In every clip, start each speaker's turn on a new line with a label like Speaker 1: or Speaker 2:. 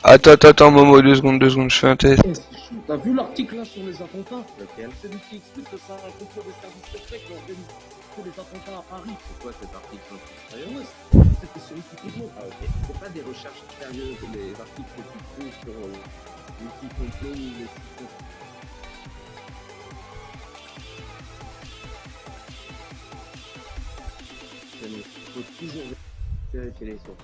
Speaker 1: Attends, Momo, deux secondes, je fais un test.
Speaker 2: Eh, c'est chaud. T'as vu l'article là sur les attentats?
Speaker 3: Lequel?
Speaker 2: Celui qui explique que c'est un complot des services secrets qui organise tous les attentats à Paris.
Speaker 3: C'est quoi cet article?
Speaker 2: Ouais, c'était celui qui complot.
Speaker 3: Ah ok. C'est pas des recherches sérieuses, les articles que tu trouves sur Wikicomplot ou les sites. Il faut toujours vérifier les sources.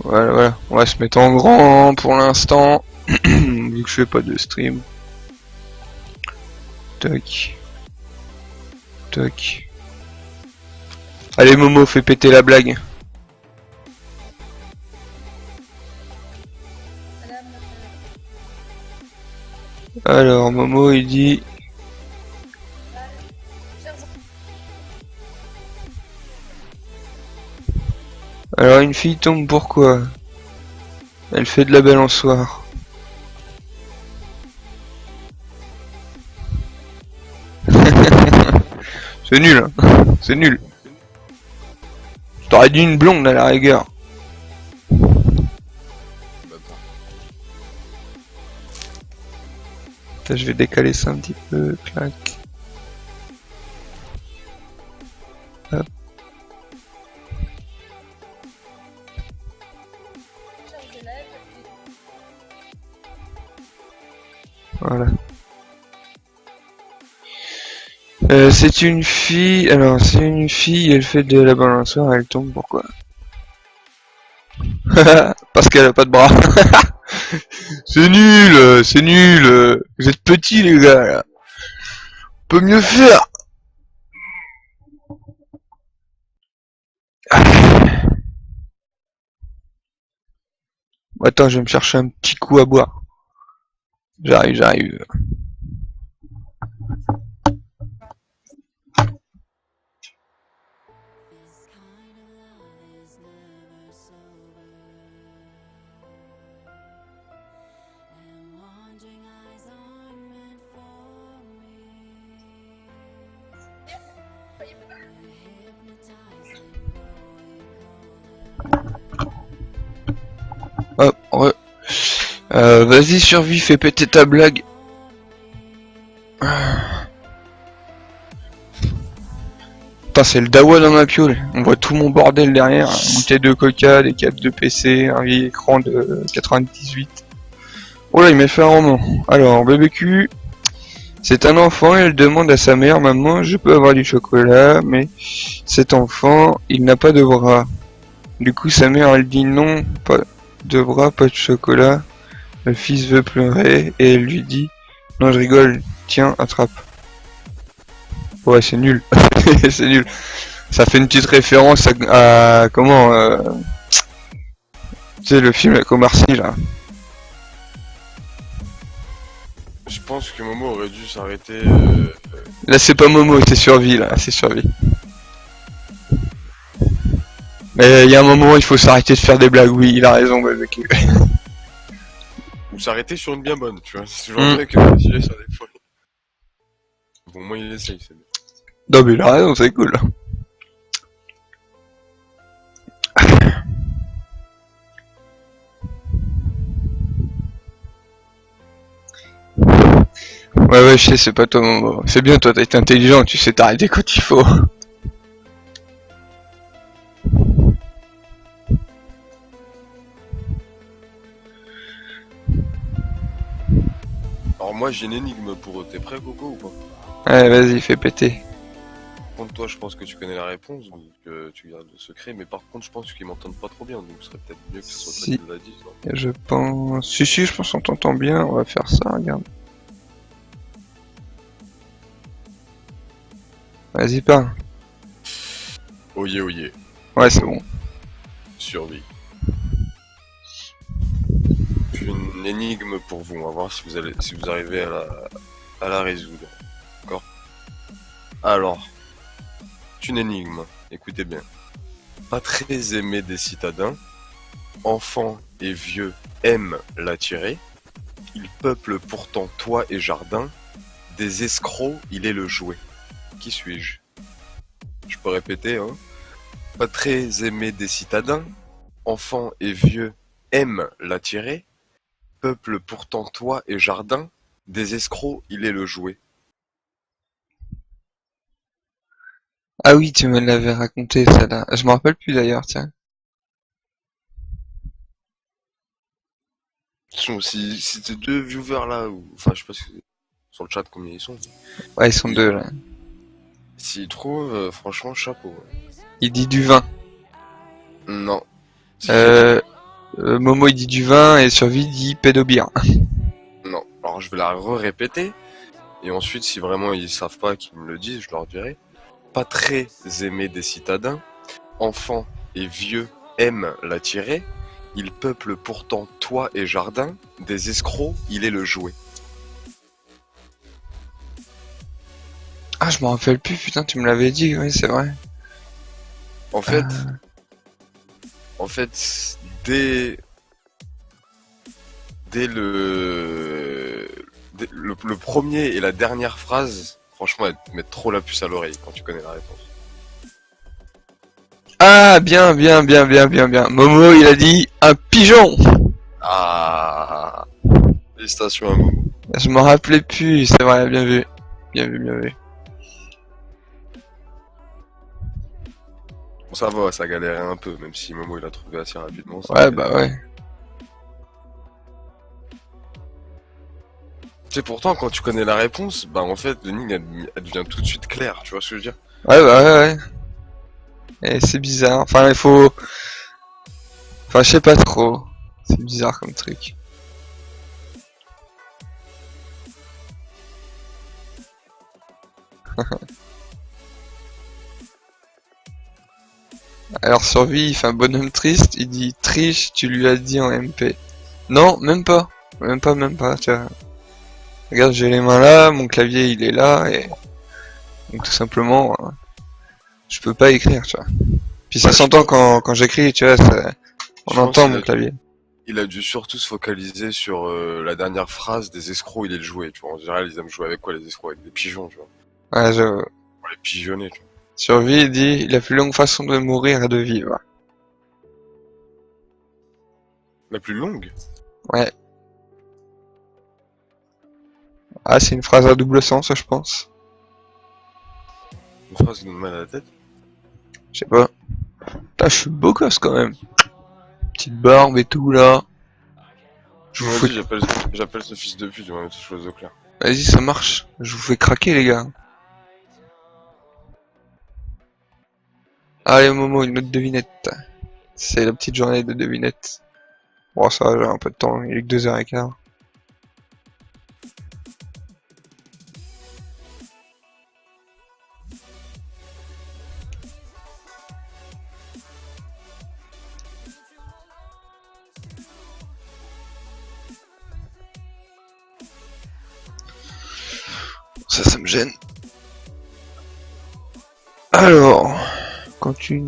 Speaker 1: Voilà, on va se mettre en grand pour l'instant, vu que je fais pas de stream. Tac. Allez Momo, fais péter la blague. Alors Momo il dit... Alors une fille tombe pourquoi? Elle fait de la balançoire. C'est nul, hein. C'est nul. Je t'aurais dit une blonde à la rigueur. Putain, je vais décaler ça un petit peu, clac. Hop. Voilà. C'est une fille, alors c'est une fille, elle fait de la balançoire, elle tombe, pourquoi? Parce qu'elle a pas de bras. C'est nul, vous êtes petits les gars, là. On peut mieux faire. Attends, je vais me chercher un petit coup à boire. J'arrive. Hop, vas-y survie, fais péter ta blague. Putain, c'est le dawa dans ma piole. On voit tout mon bordel derrière. Une bouteille de coca, des câbles de PC, un vieil écran de 98. Oh là, il m'a fait un roman. Alors, BBQ, c'est un enfant et elle demande à sa mère, maman, je peux avoir du chocolat, mais cet enfant, il n'a pas de bras. Du coup, sa mère, elle dit non, pas de bras, pas de chocolat. Le fils veut pleurer et elle lui dit, non, je rigole, tiens, attrape. Ouais, c'est nul. C'est nul. Ça fait une petite référence à comment, tu sais, le film avec Omar Sy, là.
Speaker 4: Je pense que Momo aurait dû s'arrêter.
Speaker 1: Là, c'est pas Momo, c'est survie, là, c'est survie. Mais il y a un moment, il faut s'arrêter de faire des blagues, oui, il a raison, BBQ.
Speaker 4: Ou s'arrêter sur une bien bonne, tu vois. C'est toujours vrai que continuer sur des folles. Bon, moi il essaye, c'est bien.
Speaker 1: Non, mais il a raison, c'est cool. Ouais, je sais, c'est pas toi, Momo. C'est bien, toi, t'as été intelligent, tu sais t'arrêter quand il faut.
Speaker 4: Alors, moi j'ai une énigme pour eux. T'es prêt, Coco, ou pas?
Speaker 1: Ouais, vas-y, fais péter.
Speaker 4: Par contre, toi, je pense que tu connais la réponse, ou que tu gardes le secret, mais par contre, je pense qu'ils m'entendent pas trop bien, donc ce serait peut-être mieux que ce soit toi
Speaker 1: Si.
Speaker 4: qui me la dise.
Speaker 1: Je pense... Si, je pense qu'on t'entend bien, on va faire ça, regarde. Vas-y, parle.
Speaker 4: Oyez, oyez.
Speaker 1: Ouais, c'est bon.
Speaker 4: Survie. J'ai une énigme pour vous, on va voir si vous arrivez à la résoudre. D'accord? Alors, c'est une énigme, écoutez bien. Pas très aimé des citadins, enfants et vieux aiment l'attirer, il peuple pourtant toit et jardin, des escrocs il est le jouet. Qui suis-je? Je peux répéter, hein? Pas très aimé des citadins, enfants et vieux aime l'attirer, peuple pourtant toit et jardin, des escrocs il est le jouet.
Speaker 1: Ah oui, tu me l'avais raconté, celle-là. Je me rappelle plus d'ailleurs, tiens.
Speaker 4: Si tes deux viewers là, ou enfin je sais pas sur le chat combien ils sont,
Speaker 1: Ouais, ils sont deux, là.
Speaker 4: s'ils trouvent, franchement chapeau.
Speaker 1: Il dit du vin.
Speaker 4: Non, c'est qui a dit
Speaker 1: Euh, Momo, il dit du vin, et Survie il dit pédobir.
Speaker 4: non. Alors je vais la répéter et ensuite si vraiment ils savent pas qu'ils me le disent, je leur dirai. Pas très aimé des citadins, enfants et vieux aiment l'attirer, il peuple pourtant toit et jardin, des escrocs il est le jouet.
Speaker 1: Ah, je me rappelle plus, putain, tu me l'avais dit, oui, c'est vrai.
Speaker 4: En fait, en fait, dès dès le premier et la dernière phrase, franchement, elle te met trop la puce à l'oreille quand tu connais la réponse.
Speaker 1: Ah, bien, bien, bien, bien, bien, bien. Momo, il a dit un pigeon.
Speaker 4: Ah, félicitations à Momo.
Speaker 1: Je me rappelais plus, c'est vrai, bien vu. Bien vu, bien vu.
Speaker 4: Bon, ça va, ça galérait un peu, même si Momo il a trouvé assez rapidement. Ça
Speaker 1: Ouais,
Speaker 4: galérait.
Speaker 1: bah ouais.
Speaker 4: Tu sais, pourtant, quand tu connais la réponse, bah en fait, l'énigme elle devient tout de suite claire, tu vois ce que je veux dire?
Speaker 1: Ouais, bah ouais, ouais. Et c'est bizarre. Enfin, il faut... Enfin, je sais pas trop. C'est bizarre comme truc. Alors, Survie, il fait un bonhomme triste. Il dit triche, tu lui as dit en MP. Non, même pas. Même pas, même pas. Tu vois. Regarde, j'ai les mains là, mon clavier il est là, et donc tout simplement, je peux pas écrire, tu vois. Puis ça
Speaker 4: Bah, je
Speaker 1: s'entend
Speaker 4: pense,
Speaker 1: quand j'écris, tu vois, on
Speaker 4: je pense
Speaker 1: entend
Speaker 4: qu'il
Speaker 1: mon
Speaker 4: a
Speaker 1: clavier.
Speaker 4: il a dû surtout se focaliser sur la dernière phrase des escrocs, il est le jouet, tu vois. En général, ils aiment jouer avec quoi les escrocs? Avec des pigeons, tu vois.
Speaker 1: Ouais,
Speaker 4: Pour les pigeonner, tu vois.
Speaker 1: Survie, il dit, la plus longue façon de mourir est de vivre.
Speaker 4: La plus longue?
Speaker 1: Ouais. Ah, c'est une phrase à double sens, je pense.
Speaker 4: Une phrase qui nous met mal à la tête?
Speaker 1: Je sais pas. Putain, je suis beau gosse quand même. Petite barbe et tout, là. Je vous fais...
Speaker 4: Vas-y, j'appelle ce fils de pute, il va mettre les choses au clair.
Speaker 1: Vas-y, ça marche. Je vous fais craquer, les gars. Allez, Momo, une autre devinette. C'est la petite journée de devinette. Bon, ça va, j'ai un peu de temps, il est que 2h15. Ça me gêne. Alors, quand tu...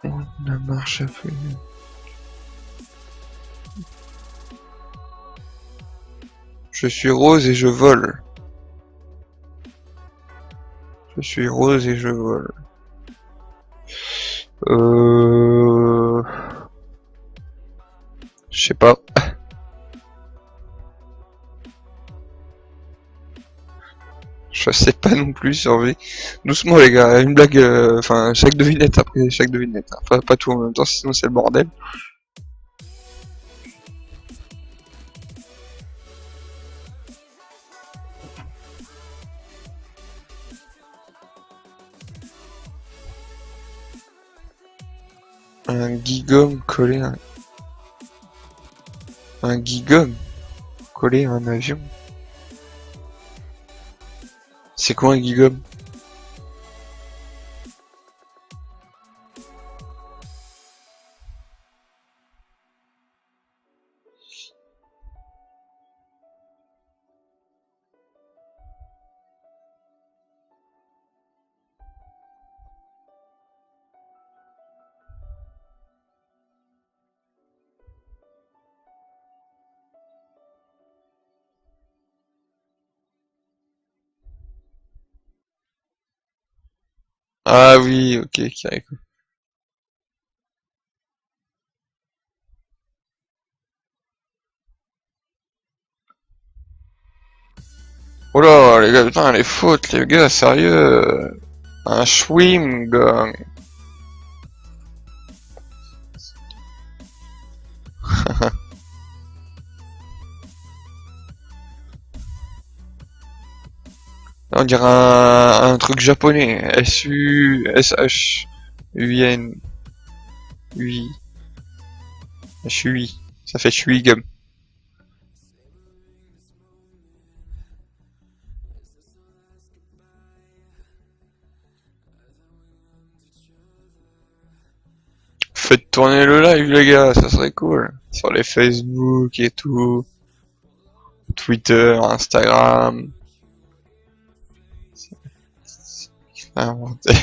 Speaker 1: La marche à feu. Je suis rose et je vole. Je suis rose et je vole. Euh... Je sais pas. Je sais pas non plus, survie. Doucement les gars, une blague, enfin chaque devinette après chaque devinette. Hein. Pas tout en même temps, sinon c'est le bordel. Un guigum collé à... Un guigum collé à un avion. C'est quoi un guigum? Ah oui, ok, carré. Oh là, les gars, putain, les fautes, les gars, sérieux. Un chewing gum. On dirait un truc japonais. S-U-S-H-U-I-N. Oui. Chui. Ça fait chewing gum. Faites tourner le live, les gars, ça serait cool. Sur les Facebook et tout. Twitter, Instagram. Inventé.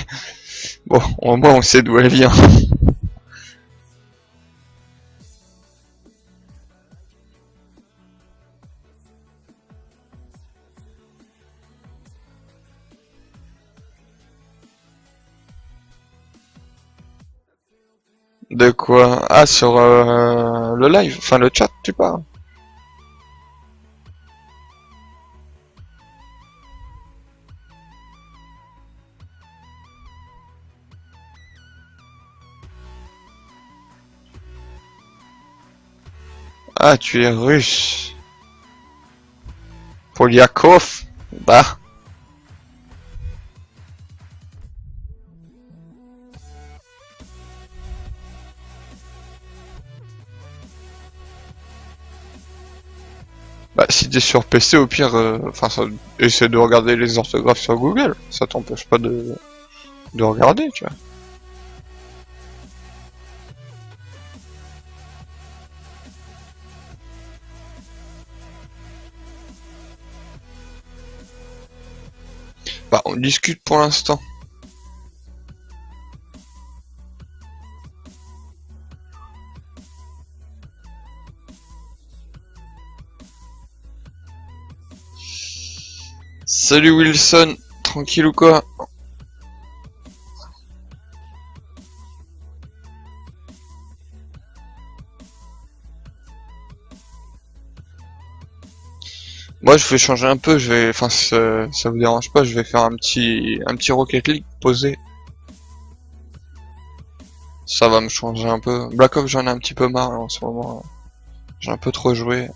Speaker 1: Bon, au moins on sait d'où elle vient. De quoi? Ah, sur le live, enfin le chat, tu parles. Ah, tu es russe. Polyakov? Bah. Bah, si t'es sur PC, au pire, enfin, essaie de regarder les orthographes sur Google. Ça t'empêche pas de regarder, tu vois. Bah, on discute pour l'instant. Salut Wilson, tranquille ou quoi? Moi je vais changer un peu, enfin ça vous dérange pas, je vais faire un petit Rocket League posé. Ça va me changer un peu. Black Ops j'en ai un petit peu marre là, en ce moment. J'ai un peu trop joué.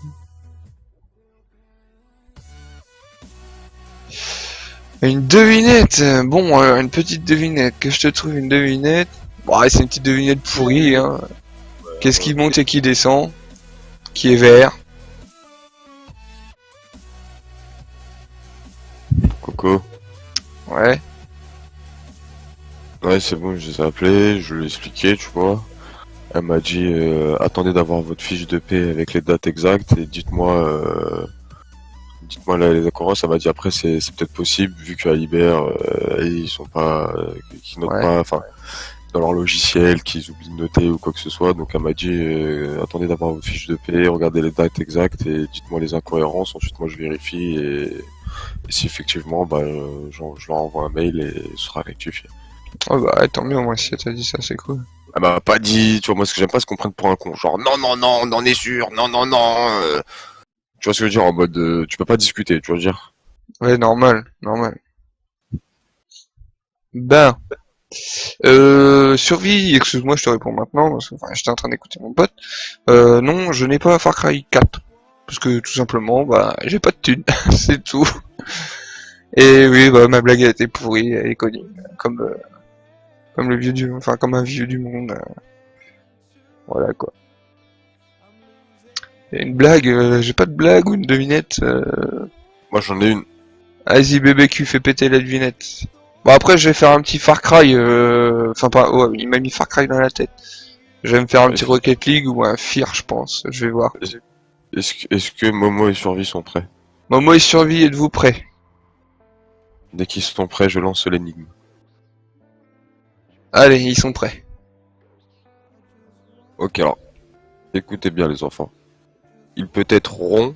Speaker 1: Une devinette, bon, une petite devinette, que je te trouve une devinette. Bon, ouais, c'est une petite devinette pourrie, hein. Qu'est-ce qui monte et qui descend? Qui est vert?
Speaker 4: Coco.
Speaker 1: Ouais.
Speaker 4: Ouais, c'est bon, je les ai appelés, je lui ai expliqué, tu vois. Elle m'a dit, attendez d'avoir votre fiche de paie avec les dates exactes et dites-moi les accords. Ça m'a dit après, c'est peut-être possible vu qu'à Iber, ils sont pas, qu'ils notent
Speaker 1: Ouais.
Speaker 4: pas, enfin, dans leur logiciel, qu'ils oublient de noter ou quoi que ce soit. Donc elle m'a dit, attendez d'avoir votre fiche de paie, regardez les dates exactes et dites-moi les incohérences. Ensuite, moi, je vérifie et si effectivement, bah, je leur envoie un mail et ce sera rectifié.
Speaker 1: Oh bah ouais, tant mieux, moi si elle t'a dit ça, c'est cool.
Speaker 4: Elle m'a pas dit, tu vois, moi ce que j'aime pas, c'est qu'on prenne pour un con. Genre, non, non, non, on en est sûr, non, non, non. Tu vois ce que je veux dire, en mode, tu peux pas discuter, tu vois dire.
Speaker 1: Ouais, normal, normal. Ben, survie, excuse-moi, je te réponds maintenant, parce que enfin, j'étais en train d'écouter mon pote. Non, je n'ai pas Far Cry 4. Parce que tout simplement, bah, j'ai pas de thunes, c'est tout. Et oui, bah, ma blague a été pourrie, elle est connue. Comme le vieux du, enfin, comme un vieux du monde. Voilà, quoi. Et une blague, j'ai pas de blague ou une devinette,
Speaker 4: Moi j'en ai une.
Speaker 1: Vas-y, BBQ, fais péter la devinette. Bon, après, je vais faire un petit Far Cry, enfin, pas, ouais, il m'a mis Far Cry dans la tête. Je vais me faire un petit Rocket League ou un Fear, je pense. Je vais voir.
Speaker 4: Est-ce que Momo et Survie sont prêts?
Speaker 1: Momo et Survie, êtes-vous prêts?
Speaker 4: Dès qu'ils sont prêts, je lance l'énigme.
Speaker 1: Allez, ils sont prêts.
Speaker 4: Ok, alors, écoutez bien les enfants. Il peut être rond,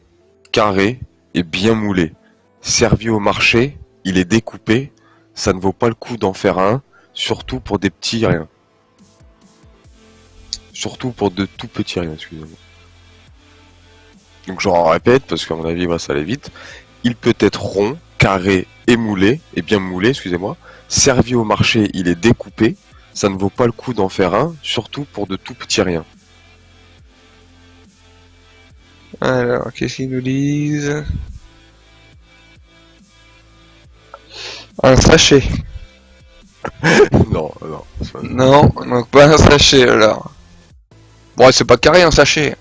Speaker 4: carré et bien moulé. Servi au marché, il est découpé. Ça ne vaut pas le coup d'en faire un, surtout pour des petits riens. Surtout pour de tout petits riens, excusez-moi. Donc je répète, parce qu'à mon avis, ça allait vite. il peut être rond, carré et moulé, et bien moulé, excusez-moi. Servi au marché, il est découpé. Ça ne vaut pas le coup d'en faire un, surtout pour de tout petits riens.
Speaker 1: Alors, qu'est-ce qu'ils nous disent? Un sachet.
Speaker 4: Non, non.
Speaker 1: Non, donc pas un sachet alors. Bon, c'est pas carré un sachet.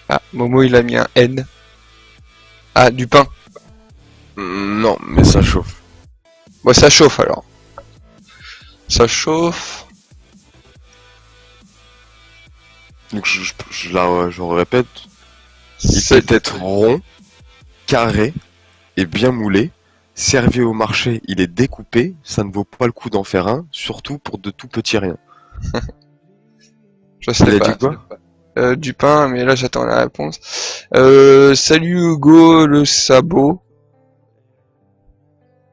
Speaker 1: Ah, Momo il a mis un N. Ah, du pain.
Speaker 4: Non, mais ça chauffe.
Speaker 1: Bon, ça chauffe alors. Ça chauffe.
Speaker 4: Donc je répète, il
Speaker 1: C'est
Speaker 4: peut être rond, carré et bien moulé. Servi au marché, il est découpé. Ça ne vaut pas le coup d'en faire un, surtout pour de tout petits riens.
Speaker 1: Je sais
Speaker 4: Il a
Speaker 1: pas.
Speaker 4: dit quoi?
Speaker 1: Du pain, mais là j'attends la réponse. Salut Hugo le sabot.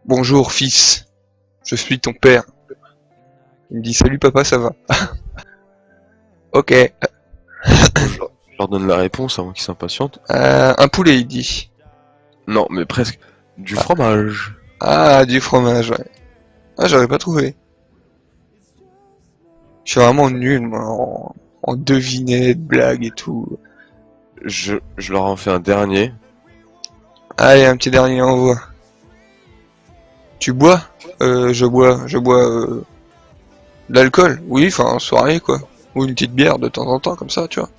Speaker 1: Bonjour fils. Je suis ton père. Il me dit salut papa, ça va. Ok.
Speaker 4: Je leur donne la réponse avant qu'ils s'impatientent.
Speaker 1: Un poulet, il dit.
Speaker 4: Non, mais presque. Du fromage.
Speaker 1: Ah, du fromage, ouais. Ah, j'aurais pas trouvé. Je suis vraiment nul, moi, en devinettes, blagues et tout.
Speaker 4: Je leur en fais un dernier.
Speaker 1: Allez, un petit dernier envoi. Tu bois? Je bois de l'alcool. Oui, enfin, en soirée, quoi. Ou une petite bière de temps en temps, comme ça, tu vois.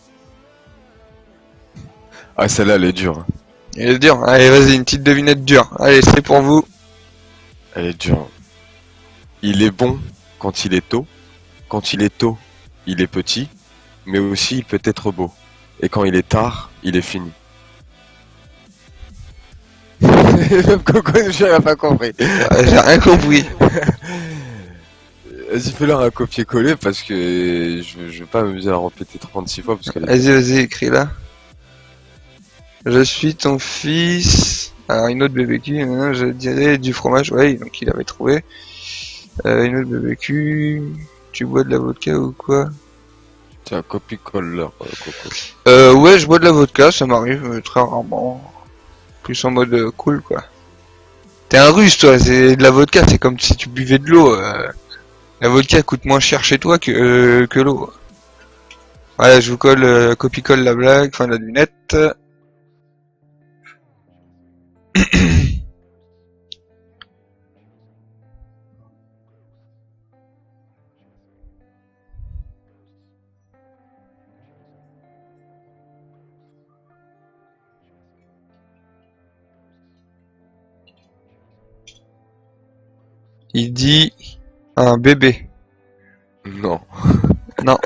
Speaker 4: Ah, celle-là, elle est dure. Hein.
Speaker 1: Il est dur. Allez, vas-y, une petite devinette dure. Allez, c'est pour vous.
Speaker 4: Elle est dure. Il est bon quand il est tôt. Quand il est tôt, il est petit. Mais aussi, il peut être beau. Et quand il est tard, il est fini. Même Coco, je n'ai pas compris.
Speaker 1: J'ai rien compris.
Speaker 4: Vas-y, fais-leur un copier-coller parce que je vais pas m'amuser à la répéter 36 fois parce que
Speaker 1: Vas-y, écris là. Je suis ton fils. Alors, une autre BBQ, je dirais du fromage. Ouais, donc il avait trouvé. Une autre BBQ. Tu bois de la vodka ou quoi?
Speaker 4: c'est un copie-coller, Coco.
Speaker 1: Ouais, je bois de la vodka, ça m'arrive très rarement. Plus en mode cool, quoi. T'es un russe, toi, c'est de la vodka, c'est comme si tu buvais de l'eau. La vodka coûte moins cher chez toi que l'eau. Voilà, je vous colle, copie-colle la blague, enfin la lunette. Il dit un bébé.
Speaker 4: Non.
Speaker 1: Non.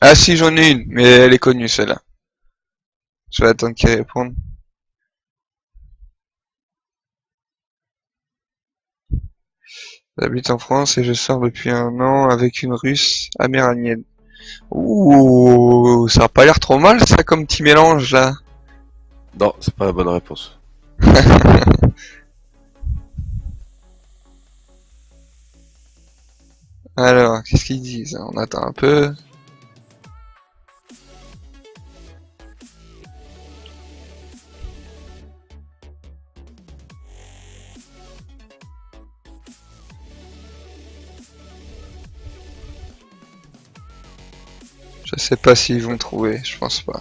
Speaker 1: Ah si, j'en ai une, mais elle est connue celle-là. Je vais attendre qu'il réponde. J'habite en France et je sors depuis un an avec une russe améranienne. Ouh, ça a pas l'air trop mal ça comme petit mélange là.
Speaker 4: Non, c'est pas la bonne réponse.
Speaker 1: Alors, qu'est-ce qu'ils disent? On attend un peu. Je sais pas s'ils vont trouver, je pense pas.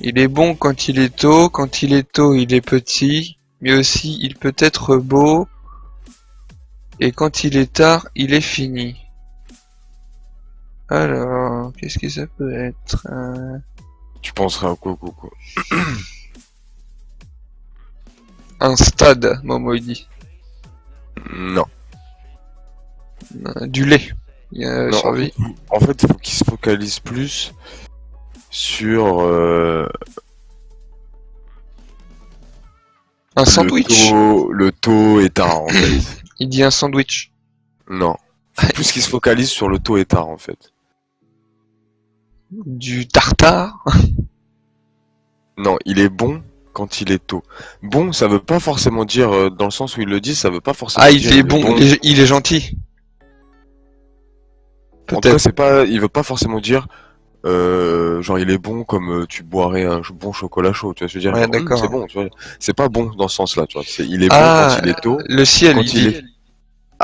Speaker 1: Il est bon quand il est tôt, quand il est tôt il est petit, mais aussi il peut être beau, et quand il est tard il est fini. Alors, qu'est-ce que ça peut être?
Speaker 4: Tu penserais à quoi, Coco?
Speaker 1: Un stade, Momo il dit.
Speaker 4: Non.
Speaker 1: Du lait. Il y a
Speaker 4: Non,
Speaker 1: survie.
Speaker 4: En fait, il faut qu'ils se focalisent plus sur
Speaker 1: Un sandwich.
Speaker 4: le tôt et tard, en fait.
Speaker 1: Il dit un sandwich.
Speaker 4: Non. Faut plus qu'ils se focalisent sur le tôt et tard, en fait.
Speaker 1: Du tartare.
Speaker 4: Non, il est bon quand il est tôt. Bon, ça veut pas forcément dire, dans le sens où il le dit, ça veut pas forcément
Speaker 1: Ah,
Speaker 4: dire
Speaker 1: il est bon, il est gentil.
Speaker 4: En tout cas,
Speaker 1: Peut-être.
Speaker 4: c'est pas, il veut pas forcément dire, genre il est bon comme tu boirais un bon chocolat chaud, tu vois, je veux dire,
Speaker 1: Ouais,
Speaker 4: genre,
Speaker 1: d'accord.
Speaker 4: c'est bon, tu vois. C'est pas bon dans ce sens-là, tu vois. Il est bon
Speaker 1: Ah,
Speaker 4: quand il est tôt,
Speaker 1: le ciel,
Speaker 4: quand
Speaker 1: il
Speaker 4: il
Speaker 1: dit.
Speaker 4: est.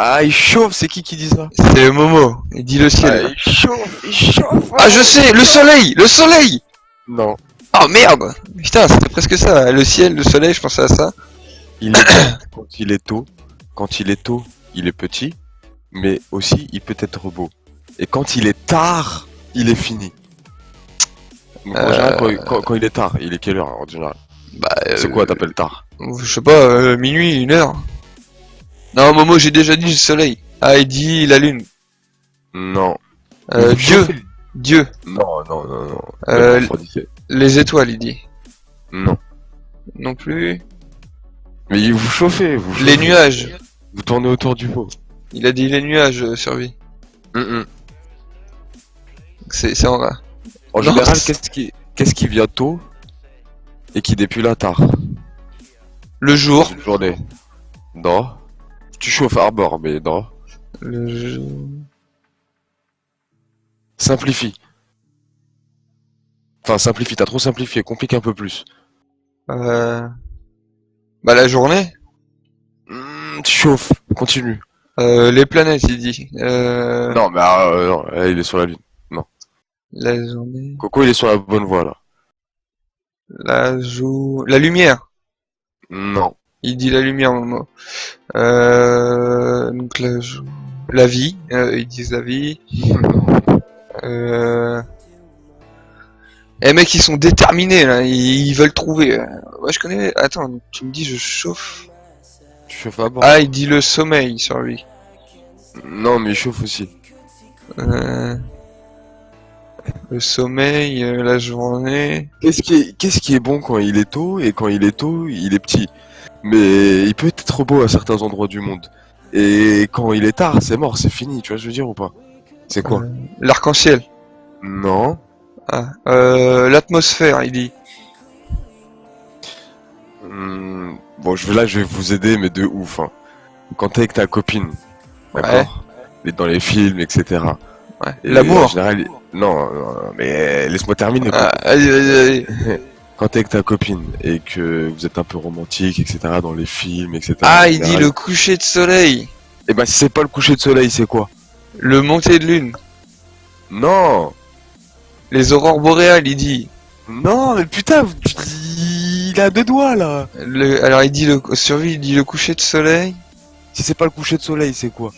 Speaker 4: Ah, il chauffe, c'est qui dit ça?
Speaker 1: C'est Momo, il dit le ciel.
Speaker 4: Ah, il chauffe, il chauffe.
Speaker 1: Ah, je sais, le soleil, le soleil.
Speaker 4: Non,
Speaker 1: Oh merde. Putain, c'était presque ça. Le ciel, le soleil, je pensais à ça.
Speaker 4: il est bon quand il est tôt. Quand il est tôt, il est petit, mais aussi il peut être beau. Et quand il est tard, il est fini. Donc, en général, quand il est tard, il est quelle heure en général?
Speaker 1: Bah,
Speaker 4: C'est quoi t'appelles tard?
Speaker 1: je sais pas, minuit, 1 heure. Non, Momo, j'ai déjà dit le soleil. Ah, il dit la lune.
Speaker 4: Non.
Speaker 1: Dieu,
Speaker 4: Chauffez.
Speaker 1: Dieu.
Speaker 4: Non, non, non, non.
Speaker 1: Euh,
Speaker 4: Refroidissez.
Speaker 1: Les étoiles, il dit.
Speaker 4: Non.
Speaker 1: Non plus.
Speaker 4: Mais vous chauffez, vous
Speaker 1: Les
Speaker 4: chauffez.
Speaker 1: nuages.
Speaker 4: Vous tournez autour du pot.
Speaker 1: Il a dit les nuages, survie. C'est en vrai.
Speaker 4: En
Speaker 1: Non,
Speaker 4: général,
Speaker 1: c'est-
Speaker 4: qu'est-ce qui vient tôt et qui depuis là tard
Speaker 1: Le
Speaker 4: dans
Speaker 1: jour.
Speaker 4: une journée? Non. Tu chauffes Arbor, mais non.
Speaker 1: Le jour.
Speaker 4: Simplifie. Enfin, simplifie, t'as trop simplifié, complique un peu plus.
Speaker 1: Bah, la journée.
Speaker 4: Tu chauffes, continue.
Speaker 1: Les planètes, il dit.
Speaker 4: Non, mais non, là, il est sur la lune.
Speaker 1: La journée.
Speaker 4: Coco, il est sur la bonne voie là.
Speaker 1: La lumière.
Speaker 4: Non.
Speaker 1: Il dit la lumière, Momo. Donc la vie. Ils disent la vie. Eh mec, ils sont déterminés là. Ils veulent trouver. Ouais, je connais. Attends, tu me dis je chauffe.
Speaker 4: Tu chauffes Arbor.
Speaker 1: Ah, il dit le sommeil sur lui.
Speaker 4: Non, mais il chauffe aussi.
Speaker 1: Le sommeil, la journée.
Speaker 4: Qu'est-ce qui est bon quand il est tôt et quand il est tôt, il est petit. Mais il peut être beau à certains endroits du monde. Et quand il est tard, c'est mort, c'est fini, tu vois ce que je veux dire ou pas? C'est quoi?
Speaker 1: L'arc-en-ciel.
Speaker 4: Non.
Speaker 1: Ah, l'atmosphère, il dit.
Speaker 4: Bon, je vais vous aider, mais de ouf. Hein. Quand t'es avec ta copine, d'accord? Mais dans les films, etc.
Speaker 1: Ouais.
Speaker 4: Et
Speaker 1: L'amour.
Speaker 4: En général, non, mais laisse-moi terminer.
Speaker 1: Ah, allez, vas-y.
Speaker 4: Quand t'es avec ta copine et que vous êtes un peu romantique, etc. dans les films, etc.
Speaker 1: Ah,
Speaker 4: en
Speaker 1: il dit
Speaker 4: général,
Speaker 1: le coucher de soleil.
Speaker 4: Et ben si c'est pas le coucher de soleil, c'est quoi?
Speaker 1: Le montée de lune.
Speaker 4: Non.
Speaker 1: Les aurores boréales, il dit.
Speaker 4: Non, mais putain, il a deux doigts là.
Speaker 1: Alors il dit survie, il dit le coucher de soleil.
Speaker 4: Si c'est pas le coucher de soleil, c'est quoi?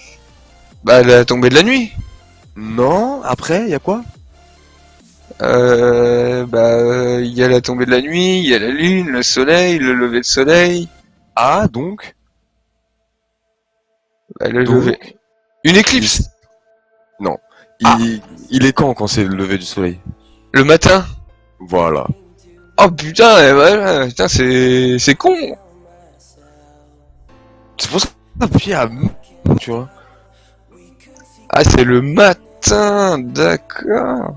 Speaker 1: Bah la tombée de la nuit.
Speaker 4: Non, après, y a quoi?
Speaker 1: Il y a la tombée de la nuit, il y a la lune, le soleil, le lever de soleil.
Speaker 4: Ah, donc
Speaker 1: Le
Speaker 4: Donc,
Speaker 1: lever. Une éclipse.
Speaker 4: Non.
Speaker 1: Ah.
Speaker 4: Il est quand c'est le lever du soleil?
Speaker 1: Le matin.
Speaker 4: Voilà.
Speaker 1: Oh putain, voilà, putain c'est con.
Speaker 4: C'est pour ça que puis tu vois.
Speaker 1: Ah c'est le matin, d'accord.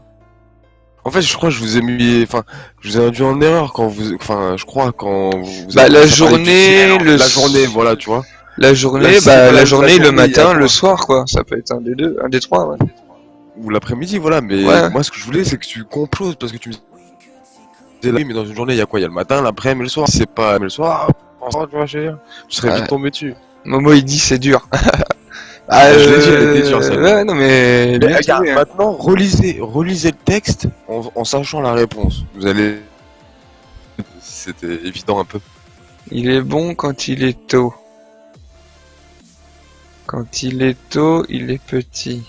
Speaker 4: En fait, je crois que je vous ai mis, enfin, je vous ai induit en erreur quand vous, enfin, je crois quand vous.
Speaker 1: Bah,
Speaker 4: avez
Speaker 1: la
Speaker 4: commencé à parler du
Speaker 1: journée,
Speaker 4: ciel,
Speaker 1: le
Speaker 4: la journée, voilà, tu vois.
Speaker 1: La journée,
Speaker 4: Là, c'est
Speaker 1: la
Speaker 4: la
Speaker 1: journée, le
Speaker 4: journée, il y a
Speaker 1: matin, le
Speaker 4: quoi
Speaker 1: soir quoi. Ça peut être un des deux, un des trois. Ouais.
Speaker 4: Ou l'après-midi, voilà. Mais
Speaker 1: Ouais.
Speaker 4: moi, ce que je voulais, c'est que tu comploses parce que tu me disais, oui, mais dans une journée, il y a quoi? Il y a le matin, l'après-midi, et le soir. Si c'est pas mais le soir, tu vois, je serais
Speaker 1: Ouais.
Speaker 4: vite tombé dessus.
Speaker 1: Momo il dit c'est dur.
Speaker 4: Je l'ai dit, elle était dure, celle-là.
Speaker 1: Ouais non mais.
Speaker 4: Mais
Speaker 1: bien
Speaker 4: regarde,
Speaker 1: trouvé, hein.
Speaker 4: maintenant, relisez le texte en sachant la réponse. Vous allez. C'était évident un peu.
Speaker 1: Il est bon quand il est tôt. Quand il est tôt, il est petit.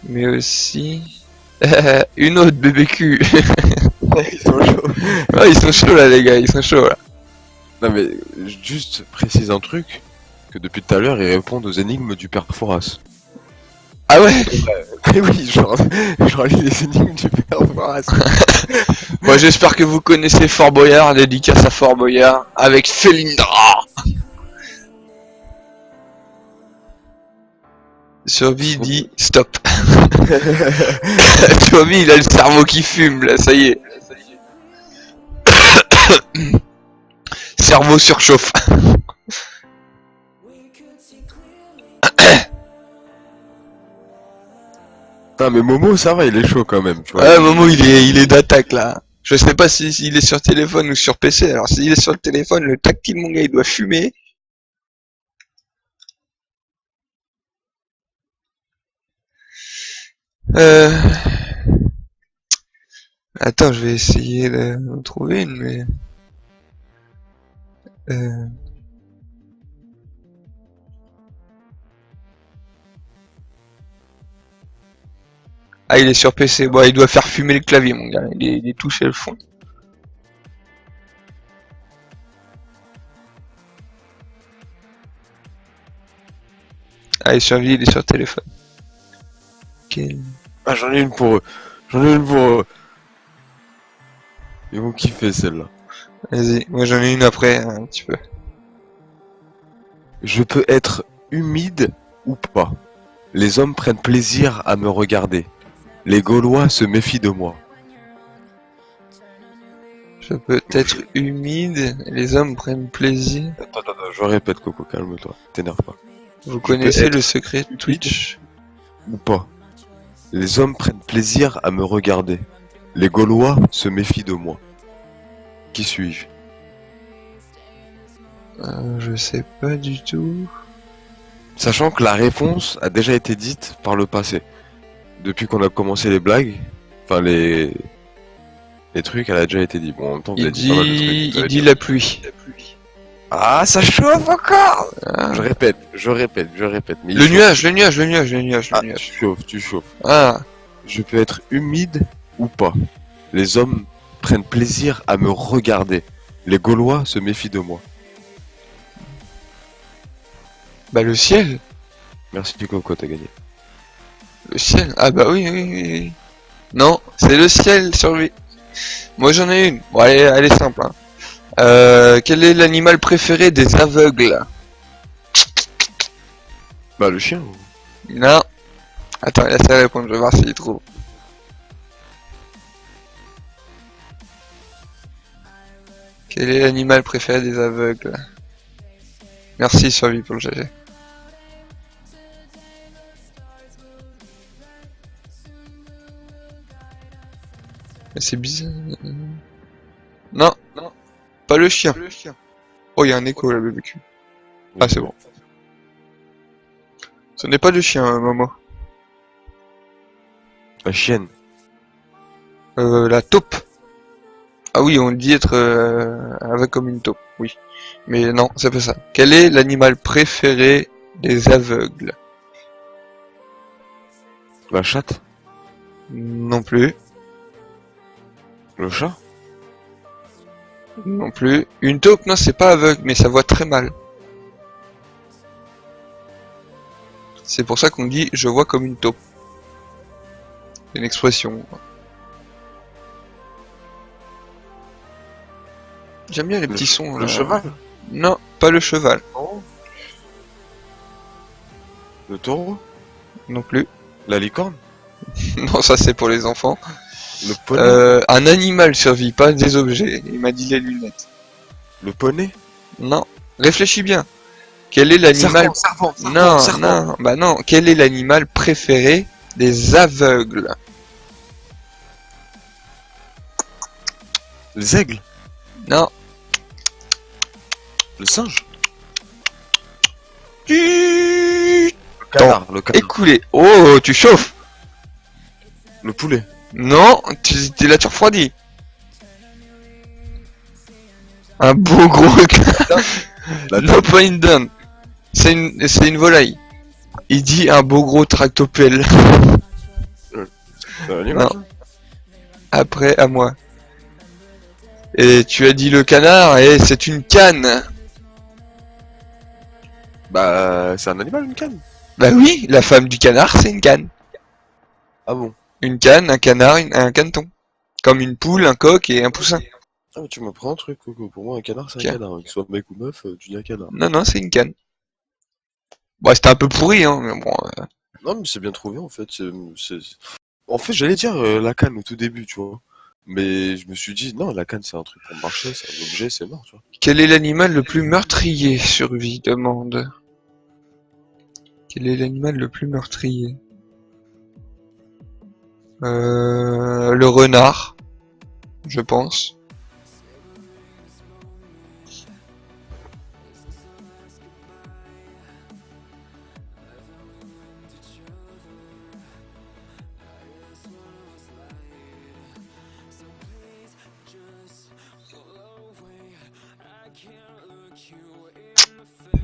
Speaker 1: Mais aussi... Une autre BBQ.
Speaker 4: Ils sont chauds.
Speaker 1: Ouais, ils sont chauds là les gars, ils sont chauds là.
Speaker 4: Non mais juste précise un truc, que depuis tout à l'heure ils répondent aux énigmes du père Foras.
Speaker 1: Ah ouais.
Speaker 4: Mais oui, je relis les énigmes du père Foras.
Speaker 1: Moi j'espère que vous connaissez Fort Boyard, dédicace à Fort Boyard, avec Felindra. Survie dit stop. Survie il a le cerveau qui fume là, ça y est. Cerveau surchauffe.
Speaker 4: Putain, mais Momo, ça va, il est chaud quand même, tu vois.
Speaker 1: Ouais, Momo, il est d'attaque, là. Je sais pas s'il est sur téléphone ou sur PC. Alors, s'il est sur le téléphone, le tactile, mon gars, il doit fumer. Euh... Attends, je vais essayer de trouver une, mais... Euh... Ah, il est sur PC. Bon, il doit faire fumer le clavier, mon gars. Il est touché le fond. Ah, il est sur vie, il est sur téléphone. Quel...
Speaker 4: Ah, j'en ai une pour eux. J'en ai une pour eux. Ils vont kiffer celle-là.
Speaker 1: Vas-y, moi j'en ai une après, un petit peu.
Speaker 4: Je peux être humide ou pas. Les hommes prennent plaisir à me regarder. Les Gaulois se méfient de moi.
Speaker 1: Je peux être humide, les hommes prennent plaisir.
Speaker 4: Attends, je répète, Coco, calme-toi. T'énerve pas.
Speaker 1: Vous connaissez
Speaker 4: être
Speaker 1: le secret de Twitch?
Speaker 4: Ou pas. Les hommes prennent plaisir à me regarder. Les Gaulois se méfient de moi. Qui suis-je?
Speaker 1: Je sais pas du tout.
Speaker 4: Sachant que la réponse a déjà été dite par le passé. Depuis qu'on a commencé les blagues, enfin les trucs, elle a déjà été dit. Bon, en même temps, vous avez dit pas mal de trucs.
Speaker 1: Il dit la pluie.
Speaker 4: Ah, ça chauffe encore!
Speaker 1: Ah.
Speaker 4: Je répète. Mais
Speaker 1: Le
Speaker 4: il
Speaker 1: nuage.
Speaker 4: chauffe. Ah, tu chauffes.
Speaker 1: Ah,
Speaker 4: Je peux être humide ou pas. Les hommes prennent plaisir à me regarder. Les Gaulois se méfient de moi.
Speaker 1: bah le ciel.
Speaker 4: Merci Coco, t'as gagné.
Speaker 1: Le ciel. Ah bah oui. Non, c'est le ciel sur lui. Moi j'en ai une. Bon, elle est simple. Hein. Quel est l'animal préféré des aveugles?
Speaker 4: Bah le chien.
Speaker 1: Non. Attends, laisse-la répondre, je vais voir s'il trouve. Quel est l'animal préféré des aveugles? Merci Survie pour le GG. Mais c'est bizarre. Non, pas le chien. Oh, il y a un écho là, bébé cul. Ah, c'est bon. Ce n'est pas le chien, Momo.
Speaker 4: La chienne.
Speaker 1: La taupe. Ah oui, on dit être aveugle comme une taupe, oui. Mais non, c'est pas ça. Quel est l'animal préféré des aveugles?
Speaker 4: La chatte.
Speaker 1: Non plus.
Speaker 4: Le chat.
Speaker 1: Non plus. Une taupe, non, c'est pas aveugle, mais ça voit très mal. C'est pour ça qu'on dit je vois comme une taupe. C'est une expression. J'aime bien les petits sons.
Speaker 4: Le cheval.
Speaker 1: Non, pas le cheval.
Speaker 4: Le taureau.
Speaker 1: Non plus.
Speaker 4: La licorne.
Speaker 1: Non, ça c'est pour les enfants.
Speaker 4: Le poney.
Speaker 1: Un animal survit, pas des objets. Il m'a dit les lunettes.
Speaker 4: Le poney.
Speaker 1: Non. Réfléchis bien. Quel est l'animal... Non. Bah non. Quel est l'animal préféré des aveugles?
Speaker 4: Les aigles.
Speaker 1: Non.
Speaker 4: Le singe.
Speaker 1: Le
Speaker 4: Canard. Le canard.
Speaker 1: écoulé. Oh, tu chauffes.
Speaker 4: Le poulet.
Speaker 1: Non, t'es là, tu refroidis. Un beau gros...
Speaker 4: La
Speaker 1: No point down. C'est une volaille. Il dit un beau gros tractopelle. Non. Après, à moi. Et tu as dit le canard, et c'est une canne.
Speaker 4: Bah, c'est un animal, une canne.
Speaker 1: Bah oui, la femme du canard, c'est une canne.
Speaker 4: Ah bon?
Speaker 1: Une canne, un canard, un caneton. Comme une poule, un coq et un poussin.
Speaker 4: Ah, mais tu m'apprends un truc, Coco. Pour moi, un canard, c'est
Speaker 1: Ok.
Speaker 4: un canard. Qu'il soit mec ou meuf, tu dis un canard.
Speaker 1: Non, c'est une canne. Bon, c'était un peu pourri, hein, mais bon...
Speaker 4: Non, mais c'est bien trouvé, en fait. En fait, j'allais dire la canne au tout début, tu vois. Mais je me suis dit, non, la canne, c'est un truc pour marcher, c'est un objet, c'est mort, tu vois.
Speaker 1: Quel est l'animal le plus meurtrier? Survie demande. Quel est l'animal le plus meurtrier? Le renard, je pense.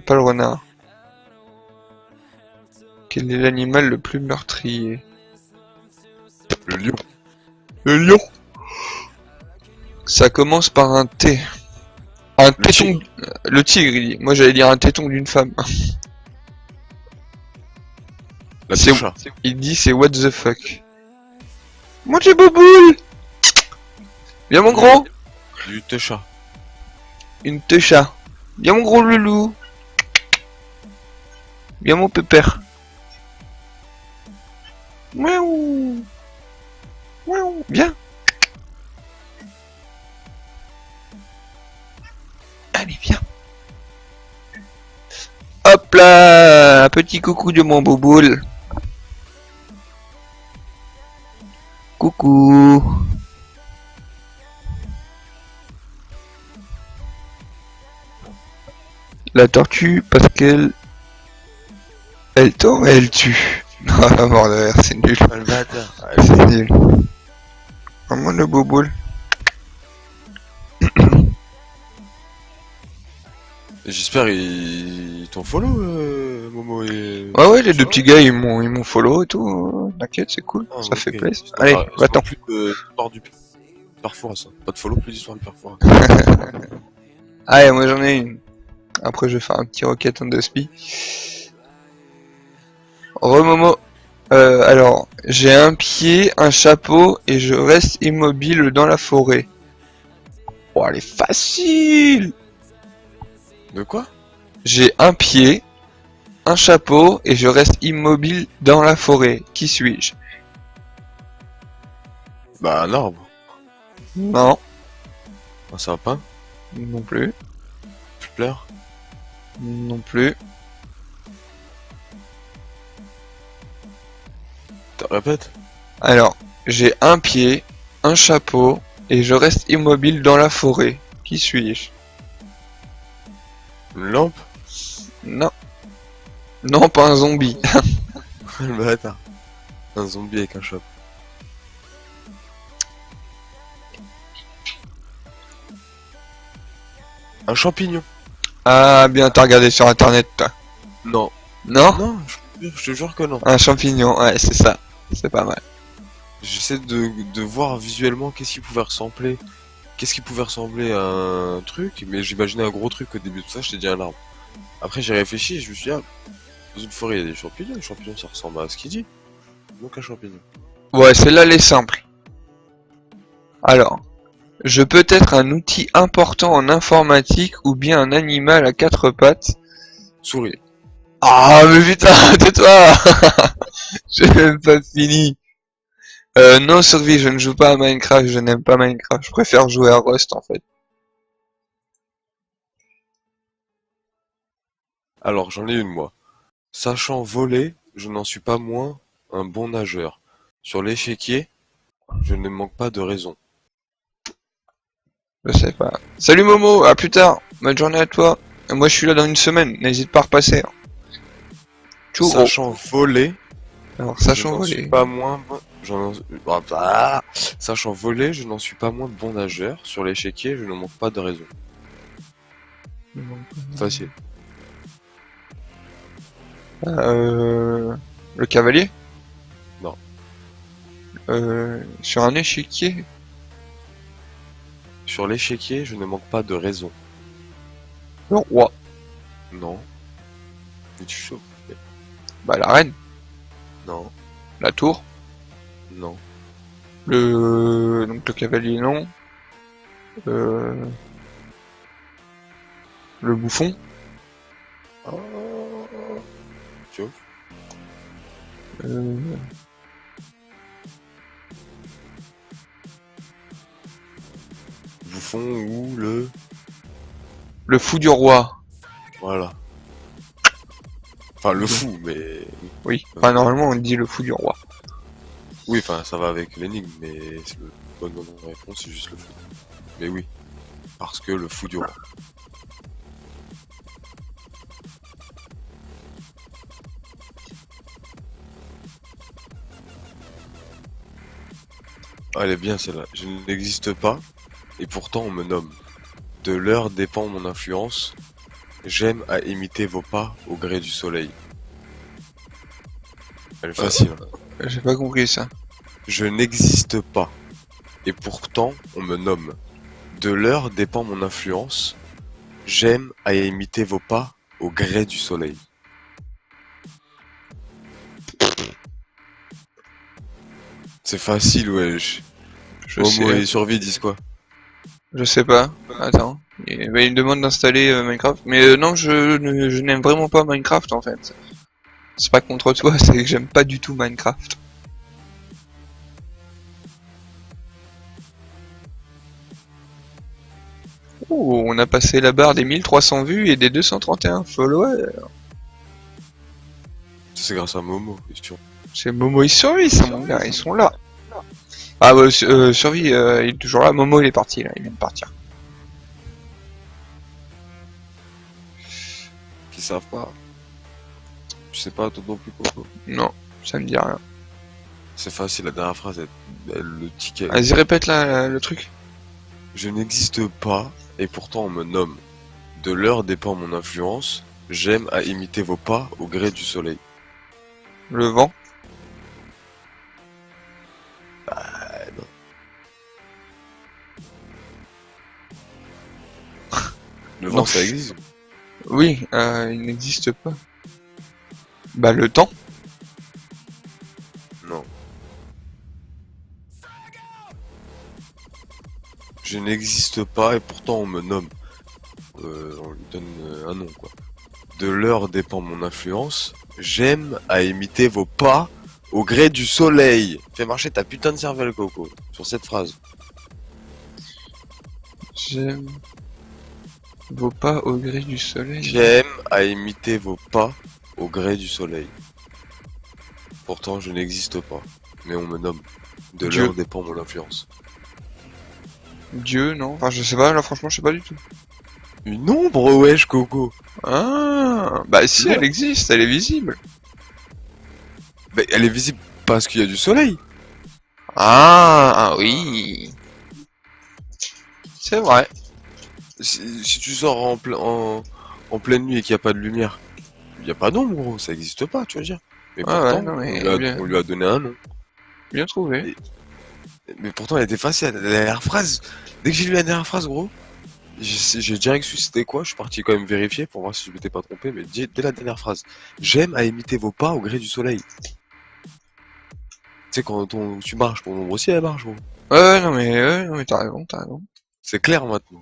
Speaker 1: Pas le renard. Quel est l'animal le plus meurtrier?
Speaker 4: Le lion.
Speaker 1: Le lion. Ça commence par un T. Un téton.
Speaker 4: tigre.
Speaker 1: Le tigre, il dit. Moi j'allais dire un téton d'une femme.
Speaker 4: La
Speaker 1: C'est-
Speaker 4: toucha.
Speaker 1: Il dit c'est what the fuck. Moi j'ai Boboule. Viens mon gros.
Speaker 4: Du techa.
Speaker 1: Une techa. Viens mon gros loulou. Viens mon pépère. Miaou. Miaou. Viens. Allez, viens. Hop là. Un petit coucou de mon Boboule. Coucou. La tortue, parce qu'elle... Elle tord et elle tue. Non, la mort de rire, c'est nul.
Speaker 4: Ah, le bâtard.
Speaker 1: C'est nul. Vraiment le Boboule.
Speaker 4: J'espère ils t'ont follow, Momo et...
Speaker 1: Ouais, ouais, les deux petits gars, ils m'ont follow et tout. T'inquiète, c'est cool.
Speaker 4: Ah,
Speaker 1: Ça
Speaker 4: ok.
Speaker 1: fait plaisir.
Speaker 4: C'est
Speaker 1: Allez,
Speaker 4: pas- c'est
Speaker 1: va-t'en.
Speaker 4: pas plus d'histoire du Parfois ça. Pas de follow, plus d'histoire du Parfois.
Speaker 1: Allez, moi j'en ai une. Après, je vais faire un petit rocket on the spi. Remomo. Alors, j'ai un pied, un chapeau et je reste immobile dans la forêt. Oh, elle est facile!
Speaker 4: De quoi?
Speaker 1: J'ai un pied, un chapeau et je reste immobile dans la forêt. Qui suis-je?
Speaker 4: Bah un arbre.
Speaker 1: Non,
Speaker 4: Un sapin.
Speaker 1: non plus,
Speaker 4: Fleur.
Speaker 1: non plus.
Speaker 4: Répète.
Speaker 1: Alors, j'ai un pied, un chapeau et je reste immobile dans la forêt. Qui suis-je?
Speaker 4: Une lampe.
Speaker 1: Non. Non, pas un zombie.
Speaker 4: Le bâtard. Un zombie avec un chapeau. Un champignon.
Speaker 1: Ah, bien, t'as regardé sur internet, toi.
Speaker 4: Non.
Speaker 1: Non?
Speaker 4: Non, je te jure que non.
Speaker 1: Un champignon, ouais, c'est ça. C'est pas mal.
Speaker 4: J'essaie de voir visuellement qu'est-ce qui pouvait ressembler. Qu'est-ce qui pouvait ressembler à un truc, mais j'imaginais un gros truc au début de tout ça, je t'ai dit un arbre. Après j'ai réfléchi et je me suis dit, ah, dans une forêt il y a des champignons, les champignons ça ressemble à ce qu'il dit. Donc un champignon.
Speaker 1: Ouais, celle-là, elle est simple. Alors, je peux être un outil important en informatique ou bien un animal à quatre pattes.
Speaker 4: Souris.
Speaker 1: Ah, mais putain, tais-toi! J'ai même pas fini. Non, survie, je ne joue pas à Minecraft, je n'aime pas Minecraft. Je préfère jouer à Rust, en fait.
Speaker 4: Alors j'en ai une moi. Sachant voler, je n'en suis pas moins un bon nageur. Sur l'échiquier, je ne manque pas de raison.
Speaker 1: Je sais pas. Salut Momo, à plus tard. Bonne journée à toi. Et moi, je suis là dans une semaine. N'hésite pas à repasser. Hein. Tchou, gros.
Speaker 4: Sachant voler,
Speaker 1: Alors,
Speaker 4: je
Speaker 1: sachant
Speaker 4: n'en suis
Speaker 1: voler.
Speaker 4: pas moins Sachant voler, je n'en suis pas moins bon nageur. Sur l'échiquier, je ne manque pas de raison. Facile.
Speaker 1: Le cavalier?
Speaker 4: Non.
Speaker 1: Sur un échiquier?
Speaker 4: Sur l'échiquier, je ne manque pas de raison.
Speaker 1: Le roi.
Speaker 4: Non. Mais tu chauffes.
Speaker 1: Bah, la reine.
Speaker 4: Non.
Speaker 1: La tour.
Speaker 4: Non.
Speaker 1: Donc, le cavalier, non. Le bouffon.
Speaker 4: Tu vois. bouffon ou le...
Speaker 1: Le fou du roi.
Speaker 4: Voilà. Enfin, le fou, mais...
Speaker 1: Oui. Enfin, normalement, on dit le fou du roi.
Speaker 4: Oui, enfin, ça va avec l'énigme, mais c'est le bonne réponse, c'est juste le fou. Mais oui, parce que le fou du roi. Ah, elle est bien celle-là. Je n'existe pas, et pourtant on me nomme. De l'heure dépend mon influence. J'aime à imiter vos pas au gré du soleil. Elle est facile. Hein.
Speaker 1: J'ai pas compris ça.
Speaker 4: Je n'existe pas, et pourtant on me nomme. De l'heure dépend mon influence. J'aime à imiter vos pas au gré du soleil. C'est facile, wesh.
Speaker 1: Je
Speaker 4: Momo
Speaker 1: sais.
Speaker 4: et Survie disent quoi?
Speaker 1: Je sais pas. Attends. Il me demande d'installer Minecraft. Mais non, je n'aime vraiment pas Minecraft en fait. C'est pas contre toi, c'est que j'aime pas du tout Minecraft. Oh, on a passé la barre des 1300 vues et des 231 followers.
Speaker 4: C'est grâce à Momo, question.
Speaker 1: C'est Momo et Survie, ça mon gars, ils sont là. Ah bah, Survie, il est toujours là. Momo, il est parti là, il vient de partir.
Speaker 4: Qui savent pas. Tu sais pas, toi non plus, Coco.
Speaker 1: Non, ça me dit rien.
Speaker 4: C'est facile, la dernière phrase, le ticket.
Speaker 1: Vas-y, répète là, le truc.
Speaker 4: Je n'existe pas, et pourtant on me nomme. De l'heure dépend mon influence. J'aime à imiter vos pas au gré du soleil.
Speaker 1: Le vent.
Speaker 4: Non. Le vent,
Speaker 1: Non.
Speaker 4: ça existe.
Speaker 1: Oui, il n'existe pas. Bah, le temps.
Speaker 4: Non. Je n'existe pas, et pourtant on me nomme. On lui donne un nom, quoi. De l'heure dépend mon influence. J'aime à imiter vos pas au gré du soleil. Fais marcher ta putain de cervelle, Coco, sur cette phrase.
Speaker 1: J'aime vos pas au gré du soleil.
Speaker 4: J'aime à imiter vos pas au gré du soleil. Pourtant, je n'existe pas, mais on me nomme. De
Speaker 1: Dieu.
Speaker 4: l'heure dépend mon influence.
Speaker 1: Dieu, non. Enfin, je sais pas, là, franchement, je sais pas du tout.
Speaker 4: Une ombre, wesh, Coco.
Speaker 1: Ah, bah si,
Speaker 4: Non.
Speaker 1: elle existe, elle est visible.
Speaker 4: Mais elle est visible parce qu'il y a du soleil.
Speaker 1: Ah, oui. C'est vrai.
Speaker 4: Si tu sors en pleine nuit et qu'il n'y a pas de lumière, il n'y a pas d'ombre, gros, ça n'existe pas, tu veux dire. Mais
Speaker 1: Ah
Speaker 4: pourtant,
Speaker 1: ouais, non, mais
Speaker 4: on lui a donné un nom.
Speaker 1: bien trouvé.
Speaker 4: Mais pourtant, elle était facile. La dernière phrase, dès que j'ai lu la dernière phrase, gros, j'ai direct su c'était quoi. Je suis parti quand même vérifier pour voir si je m'étais pas trompé. Mais dès la dernière phrase, j'aime à imiter vos pas au gré du soleil. Tu sais, quand tu marches, ton ombre aussi elle marche, gros.
Speaker 1: Ouais, non, mais t'as raison, t'as raison.
Speaker 4: C'est clair maintenant.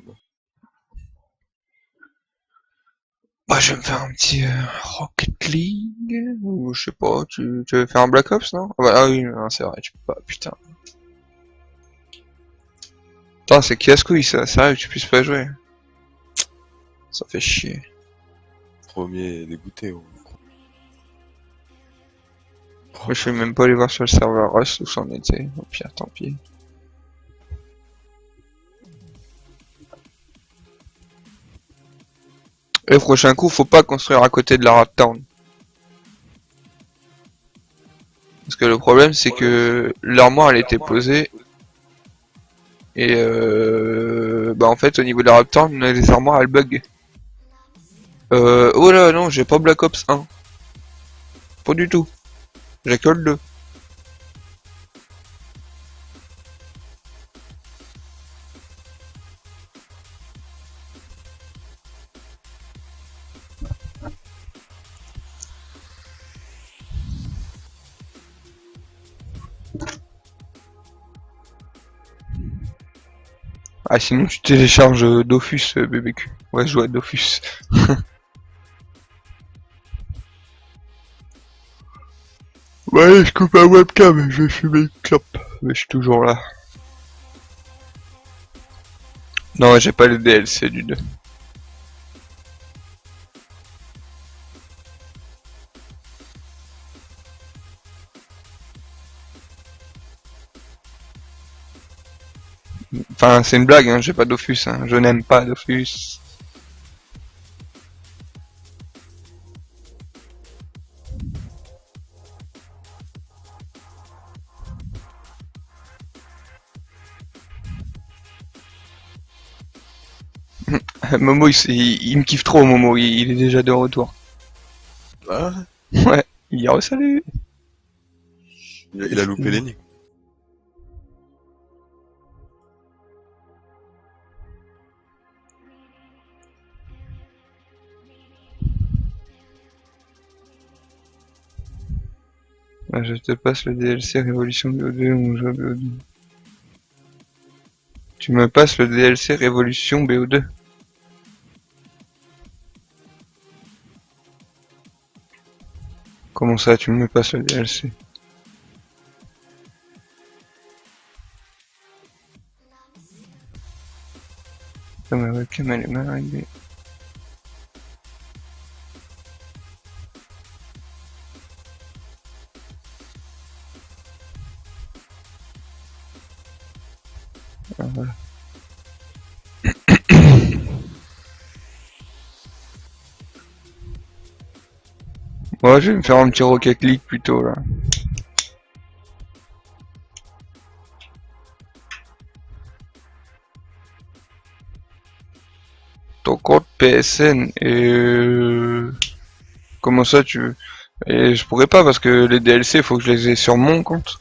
Speaker 1: Bah, je vais me faire un petit Rocket League, ou je sais pas, tu veux faire un Black Ops, non? Ah, bah, ah oui, non, c'est vrai, tu peux pas, putain. Putain, c'est casse-couille, ça, sérieux, tu puisses pas jouer. Ça fait chier.
Speaker 4: Premier dégoûté, gros.
Speaker 1: Mais je vais même pas aller voir sur le serveur Rust où c'en était, au pire, tant pis. Et prochain coup, faut pas construire à côté de la Rat Town. Parce que le problème, c'est que l'armoire, elle était posée. Et bah en fait, au niveau de la Rat Town, les armoires, elles bug. Oh là, non, j'ai pas Black Ops 1. Pas du tout. J'ai que le 2. Ah, sinon tu télécharges Dofus, BBQ. Ouais, je joue à Dofus. Ouais, je coupe la webcam, je vais fumer une clope. Mais je suis toujours là. Non, j'ai pas le DLC du 2. Enfin, c'est une blague, hein, j'ai pas Dofus, hein. Je n'aime pas Dofus. Momo, il me kiffe trop, Momo, il est déjà de retour.
Speaker 4: Ah,
Speaker 1: Ouais, il dit oh, salut.
Speaker 4: il a loupé l'énigme.
Speaker 1: Ah, je te passe le DLC Révolution BO2, on joue à BO2. Tu me passes le DLC Révolution BO2. Comment ça, tu me passes le DLC? Ah, ma webcam elle est mal réglée. Ah, voilà. Ouais, je vais me faire un petit Rocket League plutôt là. Ton compte PSN et comment ça tu veux? Et je pourrais pas parce que les DLC faut que je les ai sur mon compte.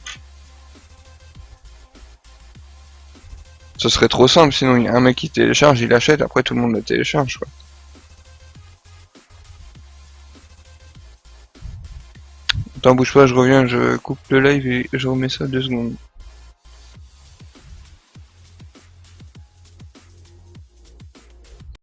Speaker 1: Ce serait trop simple sinon il y a un mec qui télécharge, il achète, après tout le monde le télécharge quoi. Attends bouge pas, je reviens, je coupe le live et je remets ça 2 secondes.